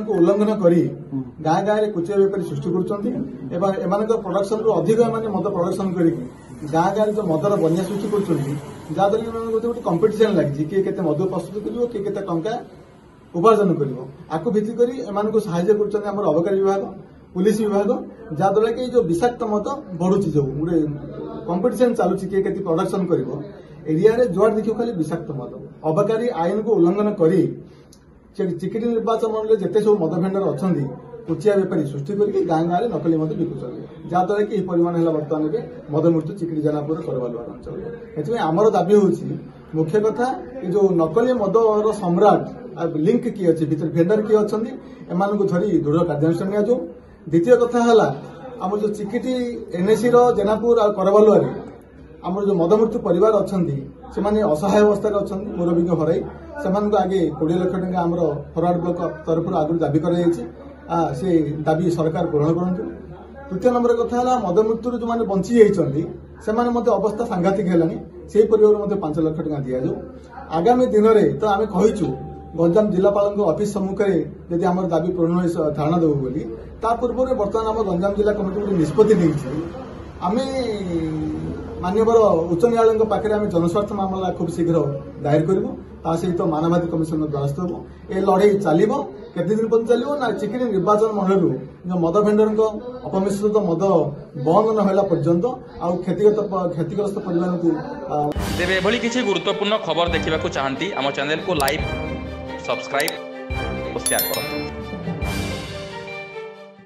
को उल्लंघन कर गाँ गाँव कुचिया बेपारी सृष्टि कर प्रोडक्शन रु अधिक मद प्रोडक्शन कर गाँ गाँव जो मदर बनिया सृष्टि कर गोटे कंपिटिशन लगी किए के मद प्रस्तुत कर किए के टंका उपार्जन कर भित्ति कर साहाय्य कर अबकारी विभाग पुलिस विभाग जहाद्वारा कि जो विषाक्त मद बढ़ुची जो गोटे कंपिटिशन चलुची किए के प्रोडक्शन कर एरिया रे जुआड़ देखिए खाली विषाक्त मद अबकारी आईन को उल्लंघन कर चिकिटी निर्वाचन मंडल जिते सब मद भेंडर अच्छा कुचिया बेपारी सृष्टि करके गाँ गाँव में नकली मद बिकुंट जहाद्वारा कि परिमाण है बर्तमान में मद मृत्यु चिकिटी जनापुर करवालुआ अंचल ये आमर दाबी हूँ मुख्य कथा जो नकली मदर सम्राट लिंक किए अच्छे भर भेंडर किए अच्छा एम धरी दृढ़ कार्यानुष्ठान नियाजो द्वितीय कथा है आम जो चिकिटी एनएसी जेनापुर आ करवालुआ आम जो मद मृत्यु परिवार अच्छा से असहाय अवस्था अच्छा मुरबी हराई से आगे 20 लाख टका आम फरवर्ड ब्लॉक तरफ आगु दाबी कर से दाबी सरकार पूरण करूँ। तृतीय नंबर कथा है मद मृत्यु जो मैंने बंची जाइए से अवस्था सांघातिक है से परिवार 5 लाख टका दि जाऊ। आगामी दिन में तो आम कहीचु गंजाम जिलापाल ऑफिस सम्मुखें यदि आम दाबी पूर्ण धारणा देवु बोली पूर्व बर्तमान आम गंजाम जिला कमिटी गोटे निष्पत्ति नहीं आम मानवर उच्च न्यायालय पाखे आम जनस्वार्थ मामला खूब शीघ्र दायर करूँ सहित मानवाधिकार कमिशन द्वारस्थ हो ए लड़े चलो केते दिन पर्यटन चलो ना चिकिटी निर्वाचन मंडल जो मद भेंडर अपमिश्रित मद बंद न होला पर्यंत आउ क्षतिग्रस्त परिवार को तेरे एभली किसी गुरुत्वपूर्ण खबर देखा चाहती आम चैनल को लाइक सब्सक्राइब और शेयर करें।